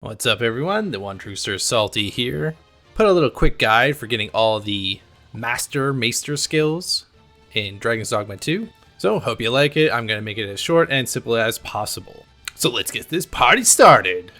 What's up everyone, the one Trickster Salty here. Put a little quick guide for getting all the Maister skills in Dragon's Dogma 2. So hope you like it. I'm going to make it as short and simple as possible. So let's get this party started.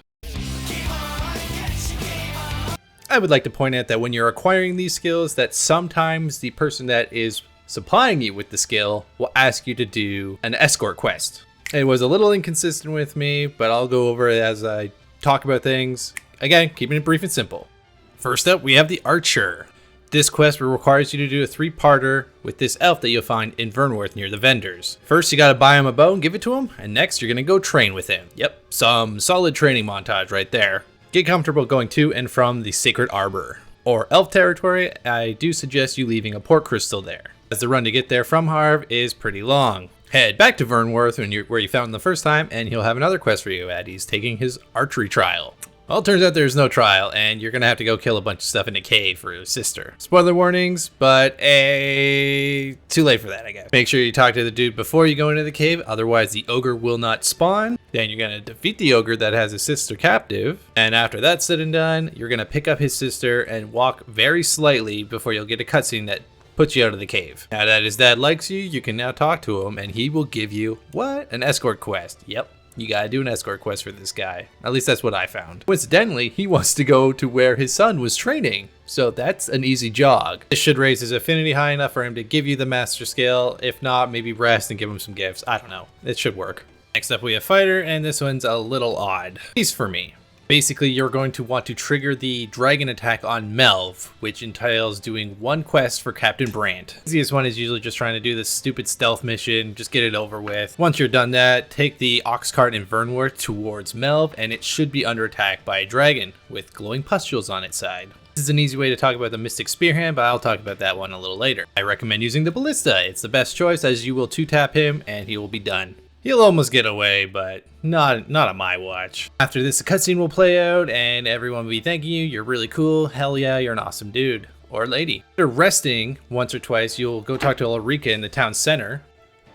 I would like to point out that when you're acquiring these skills, that sometimes the person that is supplying you with the skill will ask you to do an escort quest. It was a little inconsistent with me, but I'll go over it as I talk about things. Again, keeping it brief and simple. First up, we have the Archer. This quest requires you to do a 3-parter with this elf that you'll find in Vernworth near the vendors. First, you gotta buy him a bow and give it to him, and next you're gonna go train with him. Yep, some solid training montage right there. Get comfortable going to and from the Sacred Arbor. Or elf territory, I do suggest you leaving a port crystal there, as the run to get there from Harv is pretty long. Head back to Vernworth where you found him the first time, and he'll have another quest for you. He's taking his archery trial. Well, it turns out there's no trial, and you're gonna have to go kill a bunch of stuff in a cave for your sister. Spoiler warnings, but too late for that, I guess. Make sure you talk to the dude before you go into the cave, otherwise the ogre will not spawn. Then you're gonna defeat the ogre that has his sister captive, and after that's said and done, you're gonna pick up his sister and walk very slightly before you'll get a cutscene that puts you out of the cave. Now that his dad likes you, you can now talk to him and he will give you, what? An escort quest. Yep, you gotta do an escort quest for this guy. At least that's what I found. Coincidentally, he wants to go to where his son was training, so that's an easy jog. This should raise his affinity high enough for him to give you the master skill. If not, maybe rest and give him some gifts. I don't know. It should work. Next up we have Fighter, and this one's a little odd. At least for me. Basically, you're going to want to trigger the dragon attack on Melv, which entails doing one quest for Captain Brandt. The easiest one is usually just trying to do this stupid stealth mission, just get it over with. Once you're done that, take the ox cart in Vernworth towards Melv, and it should be under attack by a dragon with glowing pustules on its side. This is an easy way to talk about the Mystic Spearhand, but I'll talk about that one a little later. I recommend using the Ballista. It's the best choice, as you will 2-tap him and he will be done. He'll almost get away, but not on my watch. After this, a cutscene will play out, and everyone will be thanking you. You're really cool. Hell yeah, you're an awesome dude. Or lady. After resting once or twice, you'll go talk to Ulrika in the town center.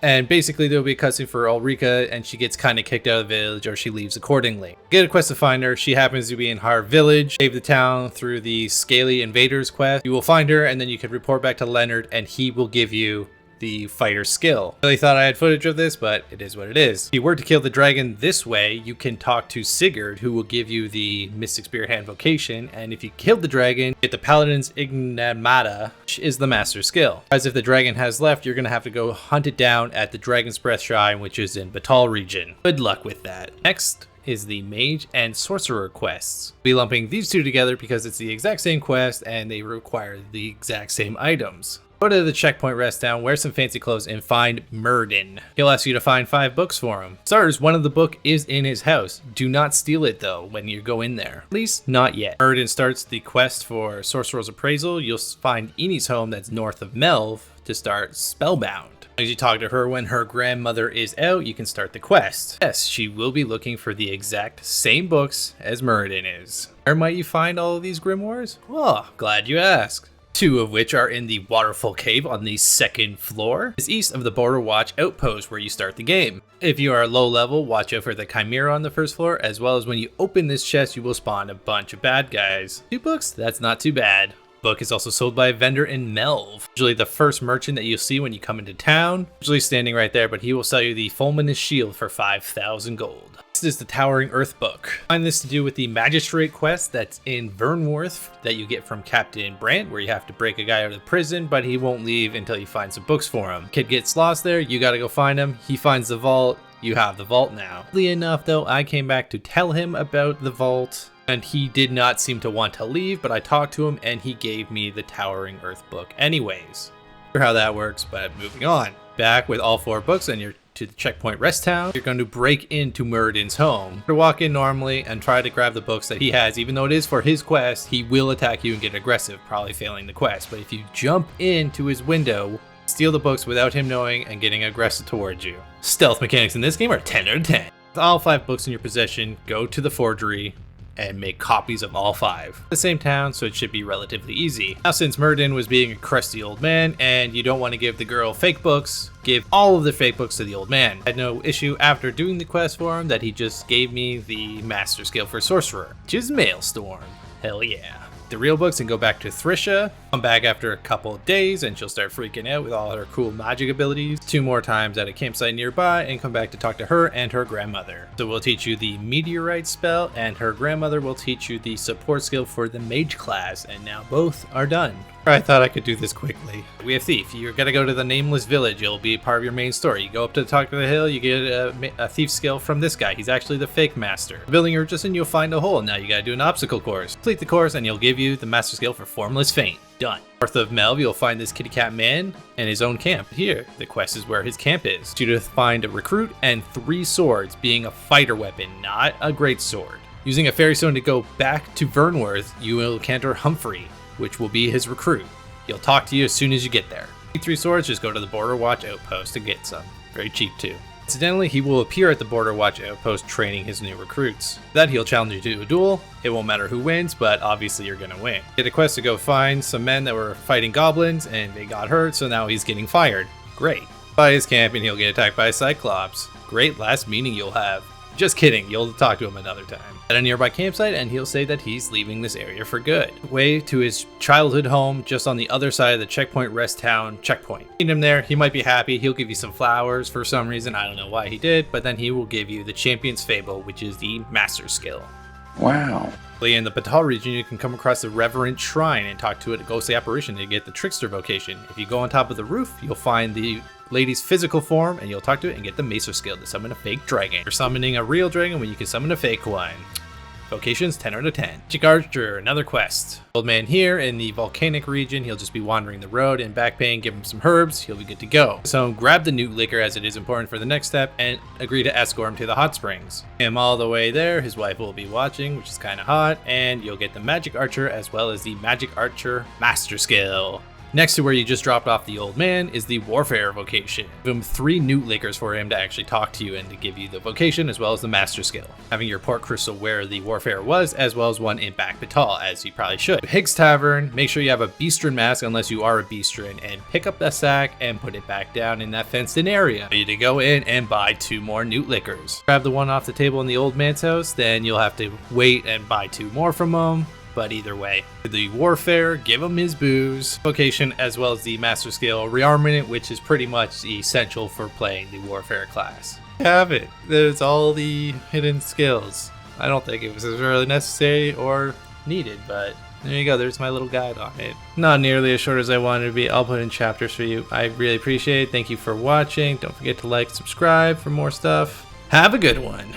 And basically, there'll be a cutscene for Ulrika, and she gets kind of kicked out of the village, or she leaves accordingly. Get a quest to find her. She happens to be in Harv Village. Save the town through the Scaly Invaders quest. You will find her, and then you can report back to Leonard, and he will give you the fighter skill. I really thought I had footage of this, but it is what it is. If you were to kill the dragon this way, you can talk to Sigurd, who will give you the Mystic Spearhand vocation, and if you kill the dragon, get the Paladin's Ignamata, which is the master skill. As if the dragon has left, you're gonna have to go hunt it down at the Dragon's Breath Shrine, which is in Batal region. Good luck with that. Next is the Mage and Sorcerer quests. We'll be lumping these two together because it's the exact same quest and they require the exact same items. Go to the checkpoint, rest down, wear some fancy clothes, and find Murden. He'll ask you to find 5 books for him. Starters, one of the book is in his house. Do not steal it though when you go in there. At least not yet. Murden starts the quest for Sorcerer's Appraisal. You'll find Eni's home that's north of Melv to start Spellbound. As you talk to her when her grandmother is out, you can start the quest. Yes, she will be looking for the exact same books as Murden is. Where might you find all of these grimoires? Oh, glad you asked. 2 of which are in the Waterfall Cave on the 2nd floor. It's east of the Border Watch outpost where you start the game. If you are low level, watch out for the Chimera on the 1st floor, as well as when you open this chest, you will spawn a bunch of bad guys. 2 books? That's not too bad. Book is also sold by a vendor in Melv. Usually the first merchant that you'll see when you come into town. Usually standing right there, but he will sell you the Fulminous Shield for 5,000 gold. This is the Towering Earth book. Find this to do with the Magistrate quest that's in Vernworth that you get from Captain Brandt, where you have to break a guy out of prison, but he won't leave until you find some books for him. Kid gets lost there, you gotta go find him. He finds the vault, you have the vault now. Oddly enough though, I came back to tell him about the vault, and he did not seem to want to leave, but I talked to him and he gave me the Towering Earth book anyways. Not sure how that works, but moving on. Back with all 4 books and you're to the checkpoint rest town. You're going to break into Murden's home. You walk in normally and try to grab the books that he has. Even though it is for his quest, he will attack you and get aggressive, probably failing the quest. But if you jump into his window, steal the books without him knowing and getting aggressive towards you. Stealth mechanics in this game are 10 out of 10. With all 5 books in your possession, go to the forgery, and make copies of all 5. The same town, so it should be relatively easy. Now since Murden was being a crusty old man and you don't want to give the girl fake books, give all of the fake books to the old man. I had no issue after doing the quest for him that he just gave me the master skill for Sorcerer, which is Maelstrom. Hell yeah. The real books and go back to Thrisha, come back after a couple of days and she'll start freaking out with all her cool magic abilities 2 more times at a campsite nearby and come back to talk to her and her grandmother. So we'll teach you the meteorite spell and her grandmother will teach you the support skill for the mage class, and now both are done. I thought I could do this quickly. We have Thief. You're gonna go to the Nameless village. It'll be part of your main story. You go up to the top of the hill, you get a thief skill from this guy. He's actually the fake master. The building you're just in, you'll find a hole. Now you gotta do an obstacle course. Complete the course and he'll give you the master skill for Formless Feint. Done. North of Melv, you'll find this kitty cat man and his own camp. Here, the quest is where his camp is. You to find a recruit and 3 swords, being a fighter weapon, not a great sword. Using a fairy stone to go back to Vernworth, you will encounter Humphrey, which will be his recruit. He'll talk to you as soon as you get there. Need 3 swords, just go to the Border Watch outpost and get some. Very cheap too. Incidentally, he will appear at the Border Watch outpost training his new recruits. Then he'll challenge you to a duel. It won't matter who wins, but obviously you're gonna win. Get a quest to go find some men that were fighting goblins and they got hurt, so now he's getting fired. Great. By his camp and he'll get attacked by a Cyclops. Great last meeting you'll have. Just kidding, you'll talk to him another time. At a nearby campsite and he'll say that he's leaving this area for good. Way to his childhood home just on the other side of the checkpoint rest town checkpoint. Meet him there, he might be happy, he'll give you some flowers for some reason, I don't know why he did, but then he will give you the Champion's Fable, which is the master skill. Wow. In the Batal region, you can come across the Reverend Shrine and talk to a ghostly apparition to get the Trickster vocation. If you go on top of the roof, you'll find the lady's physical form and you'll talk to it and get the Maister skill to summon a fake dragon. You're summoning a real dragon when you can summon a fake one. Vocations 10 out of 10. Magick Archer, another quest. Old man here in the volcanic region, he'll just be wandering the road and backpaying, give him some herbs, he'll be good to go. So grab the newt liquor as it is important for the next step and agree to escort him to the hot springs. Him all the way there, his wife will be watching, which is kind of hot, and you'll get the Magick Archer as well as the Magick Archer master skill. Next to where you just dropped off the old man is the Warferer vocation. Give him 3 newt liquors for him to actually talk to you and to give you the vocation as well as the master skill. Having your port crystal where the Warferer was, as well as one in Back Batal, as you probably should. Higgs Tavern, make sure you have a Beastren mask unless you are a Beastren, and pick up the sack and put it back down in that fenced in area. You need to go in and buy 2 more newt liquors. Grab the one off the table in the old man's house, then you'll have to wait and buy 2 more from him. But either way, the Warfare, give him his booze, vocation, as well as the master skill rearmament, which is pretty much essential for playing the Warfare class. Have it. There's all the hidden skills. I don't think it was really necessary or needed, but there you go. There's my little guide on it. Not nearly as short as I wanted to be. I'll put in chapters for you. I really appreciate it. Thank you for watching. Don't forget to like, subscribe for more stuff. Have a good one.